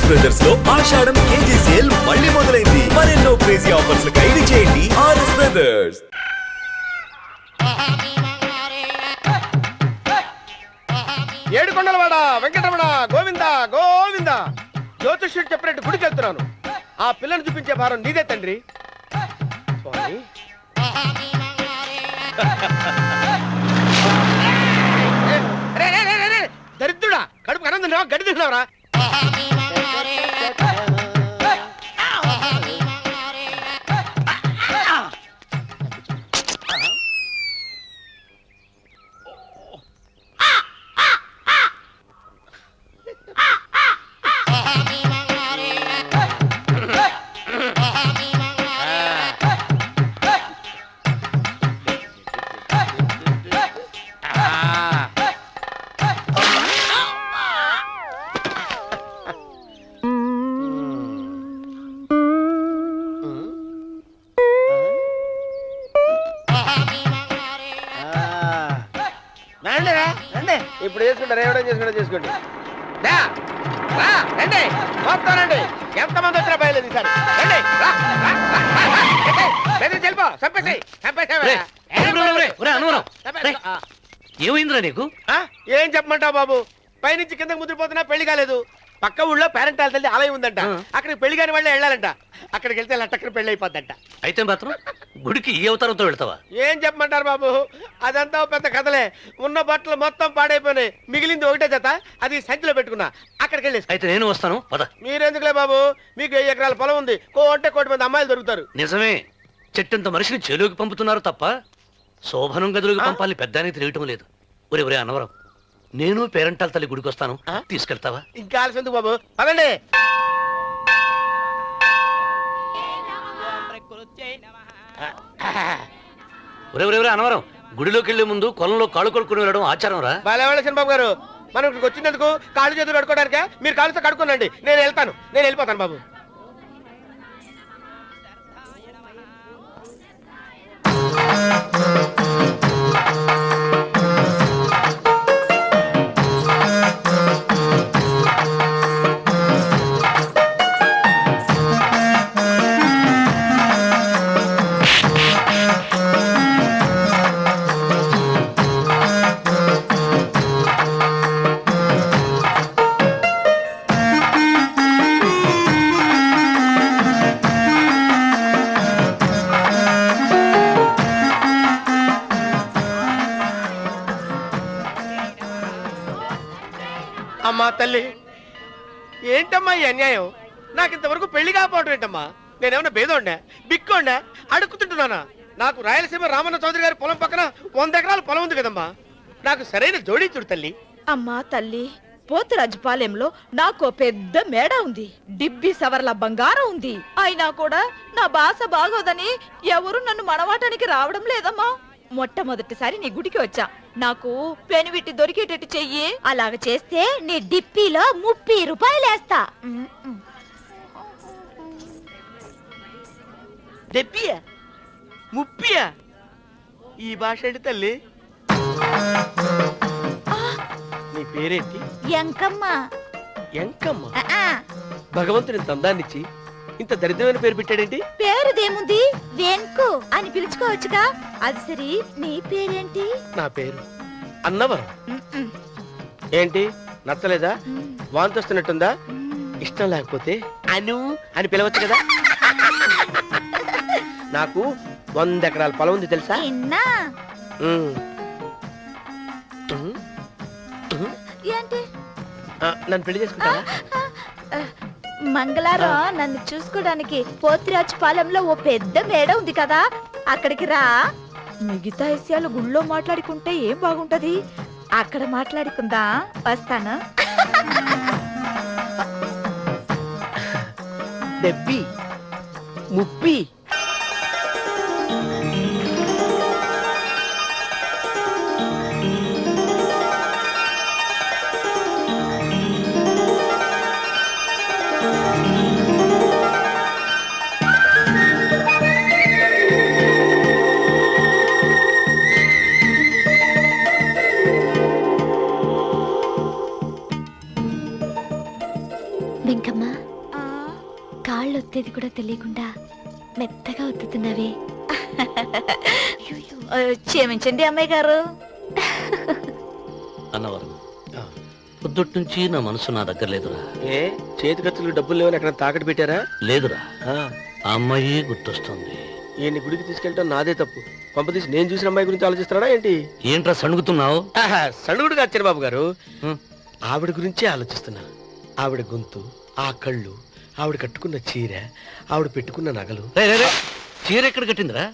RS brothers లో ఆషాఢం KG sale మళ్ళీ మొదలైంది. మరెన్నో క్రేజీ ఆఫర్స్ ఖైదీ చేయండి ఆర్ఎస్ బ్రదర్స్. ఏడుకొండలవాడ వెంకటరమణ గోవింద గోవింద. జ్యోతిష్యుడు చెప్పినట్టు గుడికి వెళ్తున్నాను. ఆ పిల్లను చూపించే భారం నీదే తండ్రి. స్వామి దరిద్రుడా, కడుపు అన్నం తిన్నావా గడి తిన్నావరా? ఇప్పుడు చేసుకుంటారు, ఏమైనా చేసుకుంటా చేసుకోండి. రండి మొత్తం రండి. ఎంతమంది వచ్చినా బయలుదేరి ఈసారి రండి. చెల్పో చంపేసి ఏమైందిరా నీకు? ఏం చెప్పమంటావు బాబు? పైనుంచి కిందకు ముద్రపోతున్నా పెళ్లి కాలేదు. పక్క ఊళ్ళో పేరెంట్ తల్లి ఆలయం ఉందంట. అక్కడికి పెళ్లి కాని వాళ్ళే వెళ్ళాలంట. అక్కడికి వెళ్తే లట్టక్కన పెళ్లి అయిపోద్దంట. అయితే మాత్రం గుడికి ఏ అవతారంతో వెళ్తావా? ఏం చెప్పమంటారు బాబు? అదంతా పెద్ద కథలే. ఉన్న బట్టలు మొత్తం పాడైపోయినాయి. మిగిలింది ఒకటే జత, అది సంచిలో పెట్టుకున్నా. అక్కడికి వెళ్ళేసి అయితే నేను వస్తాను పద. మీరెందుకులే బాబు, మీకు 10 ఎకరాల పొలం ఉంది. అంటే 1 మంది అమ్మాయిలు దొరుకుతారు. నిజమే, చెట్టంత మనిషిని చెలువుకి పంపుతున్నారు తప్ప శోభనం గదులకు పంపాలని పెద్దానికి తెలియటం లేదు. ఒరే ఒరే అన్నవరం, నేను పేరంటాల తల్లి గుడికి వస్తాను, తీసుకెళ్తావా? ఇంకా ఆలస్యం ఎందుకు బాబు, పదండి. ఒరే ఒరే ఒరే అన్నవరం, గుడిలోకి వెళ్లే ముందు కొలంలో కాళ్ళు కొడుకుని వెళ్ళడం ఆచారం రా. బాలేవాళ్ళ చంద్రబాబు గారు, మనం ఇక్కడికి వచ్చినందుకు కాళ్ళు చేతులు కడుక్కోవడానికే. మీరు కాళ్ళతో కడుక్కోనండి, నేను వెళ్తాను. నేను వెళ్ళిపోతాను బాబు. అమ్మా తల్లి, ఏంటమ్మా ఈ అన్యాయం? నాకు ఇంతవరకు పెళ్లి కాకపోవడం ఏంటమ్మా? నేనేమన్నా బేదోండా, బిక్కోండా, అడుక్కుతుంటున్నానా? నాకు రాయలసీమ రామన్న చౌదరి గారి పొలం పక్కన 100 ఎకరాల పొలం ఉంది కదమ్మా. నాకు సరైన జోడించుడు తల్లి. అమ్మా తల్లి, పోతురాజుపాలెంలో నాకు పెద్ద మేడ ఉంది. డిబ్బి సవర్ల బంగారం ఉంది. అయినా కూడా నా భాష బాగోదని ఎవరు నన్ను మనవాటానికి రావడం లేదమ్మా. మొట్టమొదటిసారి నీ గుడికి వచ్చా. నాకు పెనువిట్టి దొరికేటట్టు చెయ్యి. అలాగ చేస్తే నీ డిప్పిలో 30 రూపాయలు వేస్తా. డెబ్బియా 30? ఈ భాష ఏంటి తల్లి? నీ పేరేంటి? ఎంకమ్మ. ఎంకమ్మ? భగవంతుని ఇంత అందాన్నిచ్చి ఇంత దరిద్రమైన పేరు పెట్టాడేంటి? పేరుదేముంది, వెంకు అని పిలుచుకోవచ్చుగా. అది సరి, నీ పేరేంటి? నా పేరు అన్నవరం. ఏంటి నచ్చలేదా? వాంతి వస్తున్నట్టుందా? ఇష్టం లేకపోతే అను అని పిలవచ్చు కదా. నాకు 100 ఎకరాల పొలం ఉంది తెలుసా? ఏంటి? నన్ను పెళ్లి చేసుకుంటావా? మంగళారం నన్ను చూసుకోవడానికి పోతిరాజుపాలెంలో ఓ పెద్ద మేడ ఉంది కదా, అక్కడికి రా. మిగతా విషయాలు గుళ్ళో మాట్లాడుకుంటే ఏం బాగుంటది, అక్కడ మాట్లాడుకుందా. వస్తాను. డెబ్బి 30. రేఖమ్మా ఆ, కాళ్ళు ఒత్తేది కూడా తెలియకుండా మెత్తగా ఒత్తుతున్నావే. క్షమించండి అమ్మాయి గారు. అన్నవరం పొద్దుటి నుంచి నా మనసు నా దగ్గర లేదురా. ఏ చేతి ఖర్చులు డబ్బులు లేవని ఎక్కడ తాకట్టు పెట్టారా? లేదురా, ఆ, ఆ అమ్మాయి గుర్తొస్తుంది. ఈయన్ని గుడికి తీసుకెళ్ళటం నాదే తప్పు. పంపతీసి నేను చూసిన అమ్మాయి గురించి ఆలోచిస్తున్నాడా ఏంటి? ఏంట్రా సణుగుతున్నావు? సణుగుడు కాదు చిరబాబు గారు, హ్మ్. ఆవిడ గురించే ఆలోచిస్తున్నా. ఆవిడ గొంతు, ఆ కళ్ళు, ఆవిడ కట్టుకున్న చీర, ఆవిడ పెట్టుకున్న నగలు. చీర ఎక్కడ కట్టిందిరా?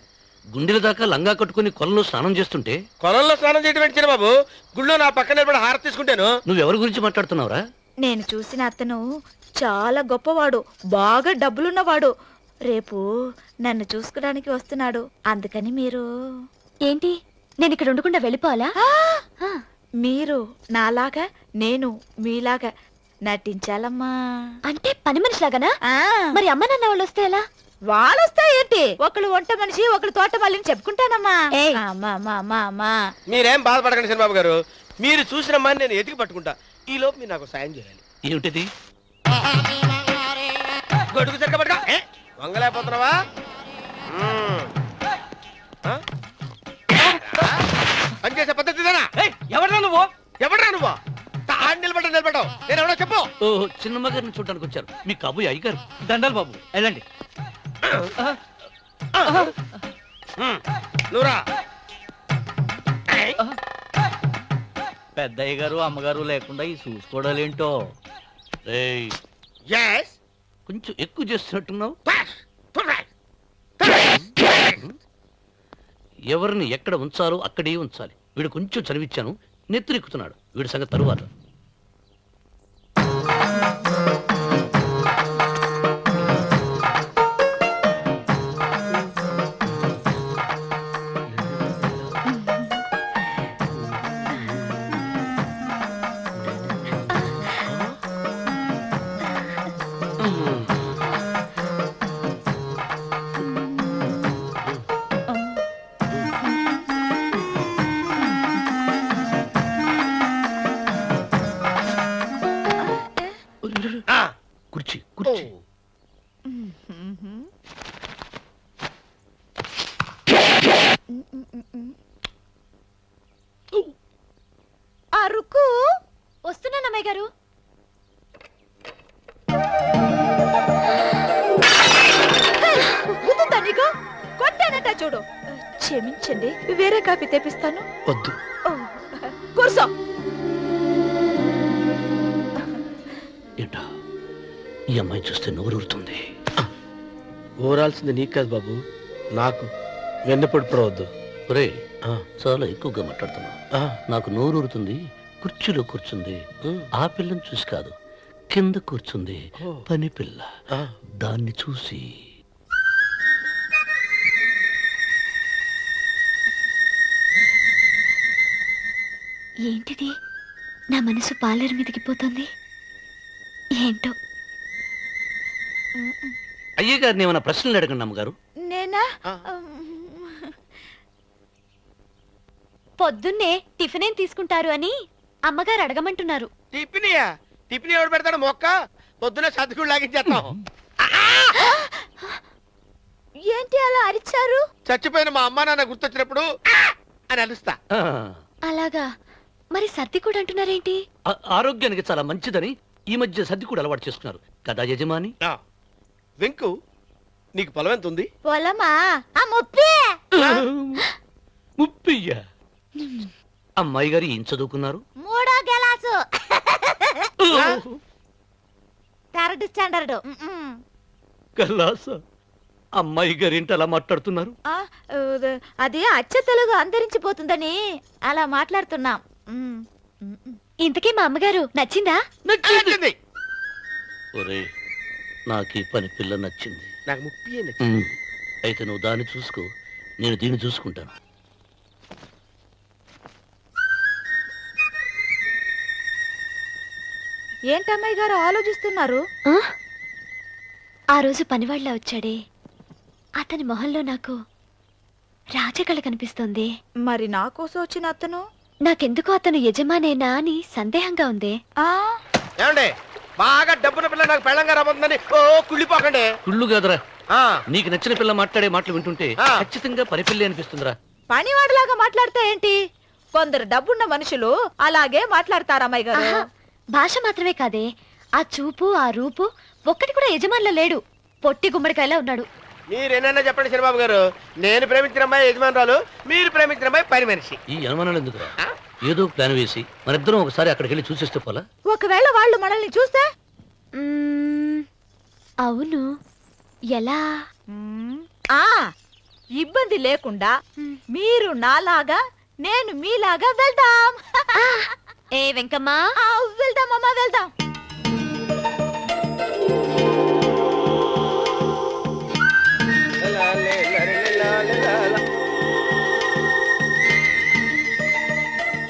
గుండెల దాకా లంగా కట్టుకుని కొలంలో స్నానం చేస్తుంటే కొలంలో స్నానం చేయడం ఏంటి చిరబాబు? గుళ్ళో నా పక్కన నిలబడి హారతి తీసుకుంటాను. నువ్వెవరి గురించి మాట్లాడుతున్నావురా? నేను చూసిన అతను చాలా గొప్పవాడు, బాగా డబ్బులున్నవాడు. రేపు నన్ను చూసుకోవడానికి వస్తున్నాడు. అందుకని మీరు ఏంటి, నేను ఇక్కడ ఉండకుండా వెళ్ళిపోవాలా? ఆ, మీరు నాలాగా, నేను మీలాగా నటించాలమ్మా. అంటే పని మనిషిలాగానా? ఆ, మరి అమ్మ నాన్న వాళ్ళు వస్తే ఎలా? వాళ్ళొస్తా ఏంటి? ఒకళ్ళు వంట మనిషి, ఒకళ్ళు తోట మళ్ళీ చెప్పుకుంటానమ్మా. ఏయ్. అమ్మా అమ్మా అమ్మా అమ్మా. మీరేం బాధపడకండి చిరబాబు గారు, మీరు చూసిన అమ్మాయిని నేను ఎతికి పట్టుకుంటా. ఈ లోపు మీరు నాకు సాయం చేయాలి. ఏమిటిది? గొడుగు సరిగ్గా పట్టుకో. వంగలేకపోతున్నావా? పనిచేసే పద్ధతి ఇదేనా? ఎవరా నువ్వు? ఎవడ్రా నువ్వు? నిలబడ్డావు. నేను ఎవడో చెప్పు. ఓ, చిన్నమ్మ గారిని చూడడానికి వచ్చారు. మీ కాబోయే అయ్యగారు. దండాలు బాబు, వెళ్ళండి. నువ్వురా. పెద్దయ్య గారు అమ్మగారు లేకుండా ఈ చూసుకోవడాలేంటో. రేయ్, Yes. కొంచెం ఎక్కువ చేస్తున్నట్టున్నావు. ఎవరిని ఎక్కడ ఉంచాలో అక్కడే ఉంచాలి. వీడు కొంచెం చదివిచ్చాను, నెత్తురెక్కుతున్నాడు. వీడి సంగతి తరువాత. కుర్చీ కుర్చీ. అరుకు వస్తున్నాను అమ్మాయి గారు. గుద్దుతా నీకు? కొట్టానట చూడు. క్షమించండి, వేరే కాఫీ తెప్పిస్తాను. వద్దు. ఓ, కూర్చో. ఏంటా, ఈ అమ్మాయి చూస్తే నోరూరుతుంది. ఊరాల్సింది నీకు కాదు బాబు, నాకు. వెన్నపొడి పడవద్దు. ఒరే, చాలా ఎక్కువగా మాట్లాడుతున్నావు. నాకు నోరూరుతుంది. కుర్చీలో కూర్చుంది. ఆ పిల్లని చూసి కాదు, కింద కూర్చుంది పని పిల్ల. దాన్ని చూసి ఏంటిది, నా మనసు పాలేరు మీదకి పోతుంది ఏంటో. అయ్య గారిని ఏమైనా ప్రశ్నలు అడగండి అమ్మగారు. నేనా? పొద్దున్నే టిఫిన్ ఏం తీసుకుంటారు అని అమ్మగారు అడగమంటున్నారు. టిఫినియా? టిఫిన్ ఎవడు పెడతాడు? మొక్క పొద్దున సర్దుకుడు లాగించేస్తాం. ఏంటి అలా అరిచారు? చచ్చిపోయిన మా అమ్మ నాన్న గుర్తొచ్చినప్పుడు అని అలుస్తా. ఆ, అలాగా, మరి సర్ది కూడా అంటున్నారేంటి? ఆరోగ్యానికి చాలా మంచిదని ఈ మధ్య సర్ది కూడా అలవాటు చేసుకున్నారు కదా యజమాని. వెంకు, నీకు పొలం ఎంత ఉంది? పొలమా? ఆ ముప్పి. ముప్పయ్య. అమ్మాయి గారు ఏం చదువుకున్నారు? 3వ గెలాసు. 3rd standard. కల్లాస. అమ్మాయి గారు ఏంటి అలా మాట్లాడుతున్నారు? అది అచ్చ తెలుగు అంతరించిపోతుందని అలా మాట్లాడుతున్నాం. ఇంతకీ మా అమ్మగారు నచ్చిందా? నచ్చింది. ఒరే, నాకు ఈ పని పిల్ల నచ్చింది. నాకు ముప్పి అయితే నువ్వు దాన్ని చూసుకో, నేను దీన్ని చూసుకుంటాను. ఏంటమ్మాయి గారు ఆలోచిస్తున్నారు? ఆ రోజు పనివాళ్ళ వచ్చాడే, అతని మొహంలో నాకు రాజకళ కనిపిస్తోంది. మరి నా కోసం వచ్చిన అతను? నాకెందుకో అతను యజమానేనా అని సందేహంగా ఉంది. ఏమండి, బాగా డబ్బున పిల్ల నాకు పెళ్ళంగా రాబోతుందని ఓ కుళ్ళిపోకండి. కుళ్ళు కాదురా, ఆ, నీకు నచ్చిన పిల్ల మాట్లాడే మాటలు వింటుంటే ఆ. ఖచ్చితంగా పనిపిల్లి అనిపిస్తుందిరా. పనివాడిలాగా మాట్లాడితే ఏంటి? కొందరు డబ్బున్న మనుషులు అలాగే మాట్లాడతారమ్మాయి గారు. ఆహా, భాష మాత్రమే కాదే, ఆ చూపు ఆ రూపు ఒక్కటి కూడా యజమానిలో లేడు. పొట్టి గుమ్మడికాయలా ఉన్నాడు. మీరేనన్నా చెప్పండి శనిబాబు గారు, నేను ప్రేమించిన అమ్మాయి యజమానురాలు, మీరు ప్రేమించిన అమ్మాయి పని మనిషి. ఈ అనుమానాలు ఎందుకురా? ఏదో ప్లాన్ వేసి మనిద్దరం ఒకసారి అక్కడికి వెళ్ళి చూసేస్తే పోలా? ఒకవేళ వాళ్ళు మనల్ని చూస్తే? మ్మ్, అవును, ఎలా? ఆ ఇబ్బంది లేకుండా మీరు నాలాగా నేను మీలాగా వెళ్దాం. ఏ వెంకమ్మ, ఆ, వెళ్దాం అమ్మా, వెళ్దాం.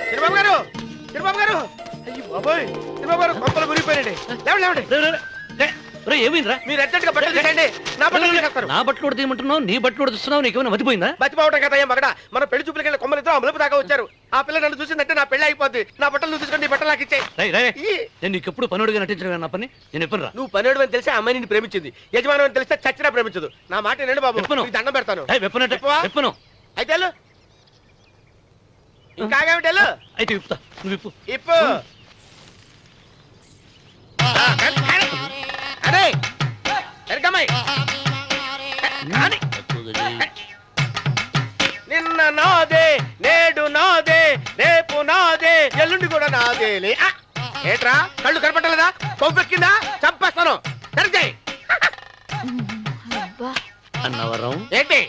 శనిబాబు గారు, శనిబాబు గారు, అయ్యి బాబోయ్, శనిబాబు గారు కొంపలు మురిగిపోయారండి. లేవండి, లేవండి. రే, రే, రే, రే, రే, ఏమైందిరా? మీరు అర్జెంట్గా బట్టలు తీసేయండి, నా బట్టలు తీసేస్తారు. నా బట్టలు తీయమంటున్నావు, నీ బట్టలు తీస్తున్నావు, నీకేమైనా మతిపోయిందా? బతిపోవటం కదా ఏం మగడ, మన పెళ్లి చూపులకి వెళ్ళి కొమ్మలితో అమలుపు దాకా వచ్చారు. ఆ పిల్ల నన్ను చూసిందంటే నా పెళ్లి అయిపోద్ది. నా బట్టలు నువ్వు తీసుకొని నీ బట్టలు నాకు ఇచ్చేయి. రేయ్, రేయ్, ఈ, నేను నీకు ఎప్పుడు పనుడిగా నటించడం నా పని. నేను ఎప్పుడు రా? నువ్వు పనివాడు అని తెలిసి ఆ అమ్మాయి నిన్ను ప్రేమించింది, యజమాని అని తెలిస్తే చచ్చినా ప్రేమించదు. నా మాట వినండి బాబు, చెప్పను. నీకు దండం పెడతాను. వెప్పనట్టే చెప్పవా? వెప్పను. అయితే వెళ్ళు. ఇంకా ఆగేమిటి వెళ్ళు. అయితే విప్పుతా, నువ్వు విప్పు. ఇప్పు. అరే ఎరకమ్మాయి, కానీ నిన్న నాదే, నేడు నాదే, రేపు నాదే, ఎల్లుండి కూడా నాదేలే. ఆ, ఏట్రా కళ్ళు కనపట్టలేదా? కొవ్వెక్కిందా? చంపేస్తాను. సరిచేయి. అబ్బా, అన్నవరం, ఏంటి?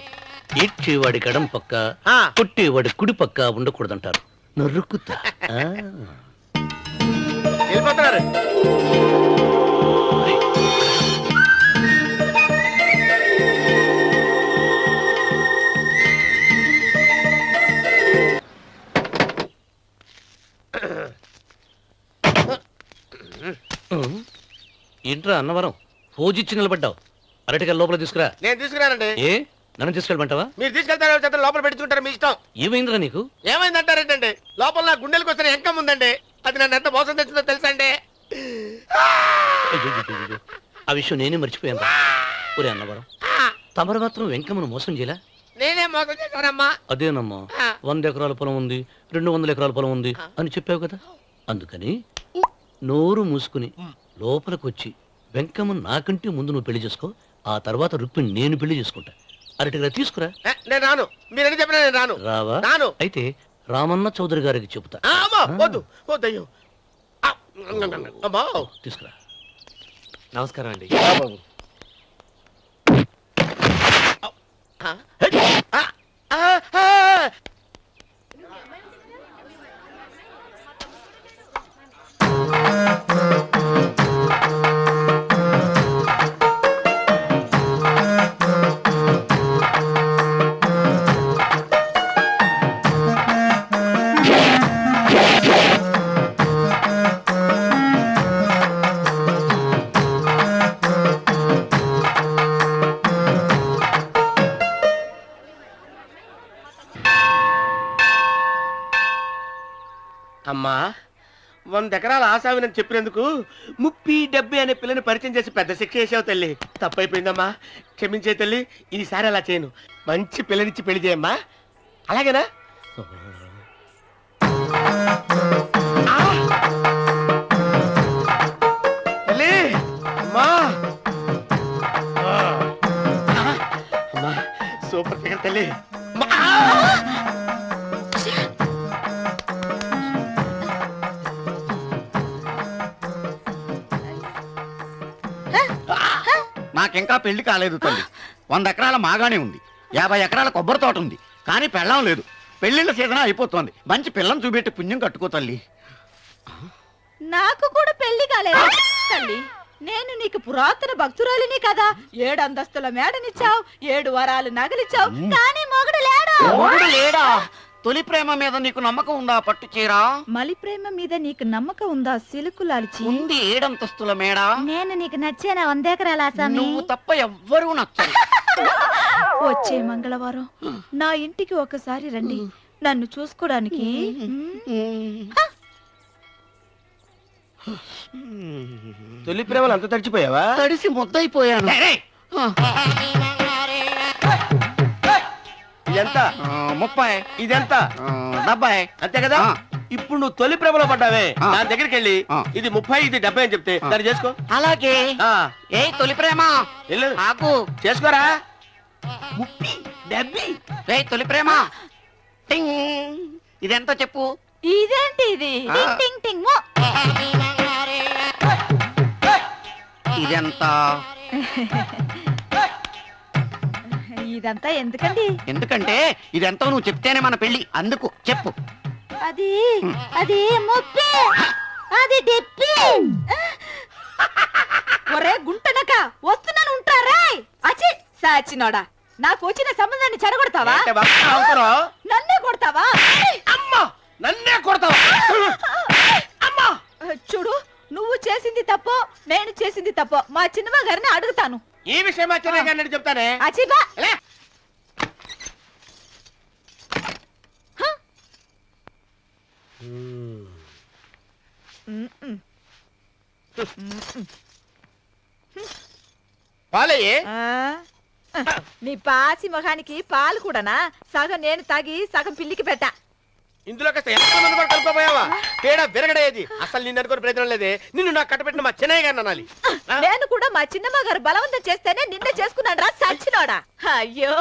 ఈడ్చేవాడి కడం పక్క, ఆ. కొట్టేవాడి కుడి పక్క ఉండకూడదంటారు. నరుక్కుతా. ఆ. వెళ్ళిపోతున్నారు. ఏంట్రా అన్నవరం, ఫోజిచ్చి నిలబడ్డావు? అరటిగా లోపల తీసుకురా. నేను తీసుకురానండి. ఏ, నన్ను తీసుకెళ్ళమంటావా? మీరు తీసుకెళ్తారో చేత లోపల పెట్టుకుంటారు, మీ ఇష్టం. ఏమైందిరా నీకు? ఏమైందంటారేంటండి? లోపల నా గుండెలకు వస్తున్న ఎంకం ఉందండి, అది నన్ను ఎంత మోసం తెచ్చిందో తెలుసా అండి? అయ్యయ్యయ్యయ్యో, ఆ విషయం నేనే మర్చిపోయాను. ఒరే అన్నవరం, తమరు మాత్రం వెంకమ్మను మోసం చేయలే? నేనే మోసం చేశానమ్మా. అదేనమ్మా, 100 ఎకరాల పొలం ఉంది, 200 ఎకరాల పొలం ఉంది అని చెప్పావు కదా. అందుకని నోరు మూసుకుని లోపలికి వచ్చి వెంకమ్మ నాకంటే ముందు నువ్వు పెళ్లి చేసుకో, ఆ తర్వాత రుక్మిణి నేను పెళ్లి చేసుకుంటా. అరటిగా తీసుకురా. నేను రాను, మీరని చెప్పినా నేను రాను. రావా? రాను. అయితే రామన్న చౌదరి గారికి చెబుతా. అమ్మా, వద్దు వద్దయ్యో. అమ్మా, తీసుకురా. నమస్కారం అండి. అమ్మా, 100 ఎకరాల ఆశావినని చెప్పినందుకు 30-70 అనే పిల్లని పరిచయం చేసి పెద్ద శిక్ష చేసావు తల్లి. తప్పైపోయిందమ్మా, క్షమించే తల్లి. ఈసారి అలా చేయను, మంచి పిల్లనిచ్చి పెళ్లి చేయమ్మా. అలాగేనా? ఆ! తల్లి, అమ్మా. అమ్మా, సూపర్ ఫిగర్ తల్లి. అమ్మా! నాకింకా పెళ్లి కాలేదు తల్లి. 100 ఎకరాల మాగానే ఉంది, 50 ఎకరాల కొబ్బరి తోట ఉంది, కానీ పెళ్ళం లేదు. పెళ్లిళ్ళ సీజన్ అయిపోతుంది. మంచి పిల్లని చూపెట్టి పుణ్యం కట్టుకో తల్లి. నాకు కూడా పెళ్లి కాలేదు తల్లి. నేను నీకు పురాతన భక్తురాలిని కదా. 7 అంతస్తుల మేడనిచ్చావు, 7 వరాలు నగలిచ్చావు, కానీ మొగుడు లేడు. మొగుడు లేడా? తొలి ప్రేమ మీద నీకు నమ్మకం ఉందా? పట్టు చీరా మలి ప్రేమ మీద నీకు నమ్మకం ఉందా? సిలుకులాల్చి ఉంది. 7 అంతస్తుల మేడ. నేను నీకు నచ్చానా? 100 ఎకరాల ఆసామి. నువ్వు తప్ప ఎవ్వరూ నచ్చరు. వచ్చే మంగళవారం నా ఇంటికి ఒకసారి రండి, నన్ను చూసుకోవడానికి. తొలి ప్రేమలు అంత తడిచిపోయావా? తడిసి ముద్దయిపోయాను. ఇదెంత? 30. ఇదెంత? 70. అంతే కదా? ఇప్పుడు నువ్వు తొలి ప్రేమలో పడ్డావే, ఆ. దాని దగ్గరికి వెళ్ళి ఆ. ఇది 30 ఇది 70 అని చెప్తే దాన్ని చేసుకో. అలాగే. ఆ, ఏ తొలి ప్రేమ వెళ్ళు ఆకు. చేసుకోరా. 30, 70. ఏ తొలి ప్రేమ టింగ్. ఇదెంత చెప్పు. ఇదేంటి ఇది? ఆ. టింగ్ టింగ్ టింగ్ మో. ఇదెంత. ఇదంతా ఎందుకండి? ఎందుకంటే ఇదెంతో నువ్వు చెప్తేనే మన పెళ్లి. అందుకు చెప్పు. అది అది ముప్పి, అది డిప్పి. ఒరే గుంటనక వస్తున్నాను ఉంటారా? అచి సాచినోడా, నాకు వచ్చిన సంబంధాన్ని చెడగొడతావా? అంటే బాగా అవుతారా? నన్నే కొడతావా? అమ్మా, నన్నే కొడతావా? అమ్మా, చూడు, నువ్వు చేసింది తప్పో నేను చేసింది తప్పో మా చిన్నమ్మ గారిని అడుగుతాను. ఈ విషయం అచ్చనే కానీ చెప్తానే. అచిబా లే. పాలయ్యే. నీ పాసి మొహానికి పాలు కూడానా? సగం నేను తాగి సగం పిల్లికి పెట్టా. ఇందులో కాస్త ఎంతమంది కూడా కలుపుకోపోయావా? తేడా విరగడేది. అసలు నిన్ను అనుకుని ప్రయోజనం లేదే. నిన్ను నాకు కట్టబెట్టిన మా చెన్నయ్య గారిని అనాలి. నేను కూడా మా చిన్నమ్మ గారు బలవంతం చేస్తేనే నిన్నే చేసుకున్నాడు రా సచ్చినోడా. అయ్యో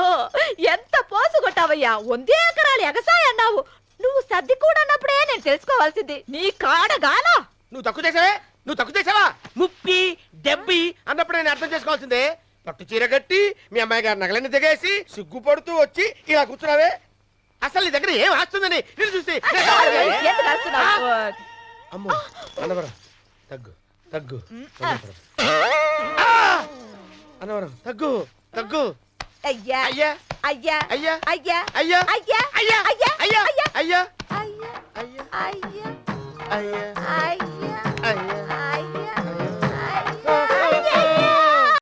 ఎంత పోసు కొట్టావయ్యా. 100 ఎకరాలు ఎగసాయ అన్నావు. నువ్వు సర్ది కూడా అన్నప్పుడే నేను తెలుసుకోవాల్సింది. నీ కాడగానా? నువ్వు తక్కువ చేసావే, నువ్వు తక్కువ చేసావా? 30, 70 అన్నప్పుడు నేను అర్థం చేసుకోవాల్సిందే. పట్టు చీర కట్టి మీ అమ్మాయి గారి నగలన్నీ దిగేసి సిగ్గుపడుతూ వచ్చి ఇలా కూర్చున్నావే. అసలు నీ దగ్గర ఏం వస్తుందని నేను చూస్తే. ఎందుకు అరుస్తున్నావు? అమ్మో, అన్నవరం తగ్గు తగ్గు. అన్నవరం తగ్గు తగ్గు. అయ్యా అయ్యా అయ్యా అయ్యా అయ్యా అయ్యా అయ్యా అయ్యా అయ్యా అయ్యా అయ్యా అయ్యా అయ్యా అయ్యా అయ్యా అయ్యా